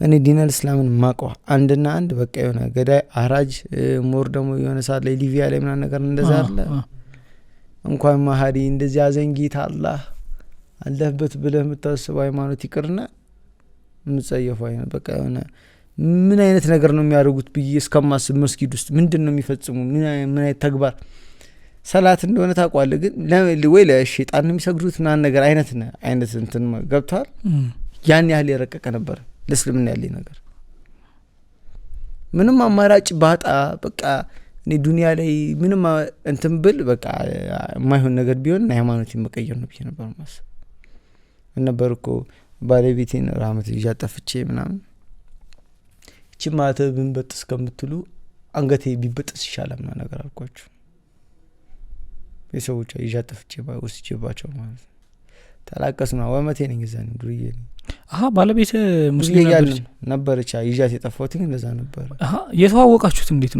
እኔ ዲነል እስላምን ማቀው አንድና አንድ በቃ የሆነ ገዳይ አራጅ ሞር ደግሞ የሆነ ሰዓት ላይ ሊቢያ ላይ ምናምን ነገር እንደዛ አለ እንኳን ማሃዲ እንደዚህ አዘንጊታ አላህ አለበት ብለህ የምታስበው ሃይማኖት ይቅርና ምጸየፈው አይነት በቃ የሆነ ምን አይነት ነገር ነው የሚያደርጉት ብዬ እስከማስብ መስጊድ ውስጥ ምንድነው የሚፈጽሙ ምን አይነት ተግባር ሰላት እንደሆነ ታውቃለህ ግን ወይ ለሸይጣን ነው የሚሰግዱት ምናምን ነገር አይነት እንትን ገብቷል ያን ያህል የረቀቀ ነበር ለእስልምና ያለኝ ነገር ምንም አማራጭ ባጣ በቃ እኔ ዱንያ ላይ ምንም እንትን ብል በቃ የማይሆን ነገር ቢሆን ሃይማኖቴን መቀየር ነው ብዬ ነበር ማሰብ ነበርኩ ባለቤቴን ራህመት ይያጠፍቼ ምናምን እቺ ማተብን በጥስ ከምትሉ አንገቴ ቢበጥስ ይሻላል ምናምን ነገር አልኳችሁ የሰዎች ይያጠፍቼ ወስጄባቸው ማለት ተላቀስና ወመቴ ነኝ ዘን ዱርዬ ባለቤት ሙስሊም ነበረች ይያት የጠፋሁት ግን እንደዛ ነበር የተዋወቃችሁት እንዴት ነው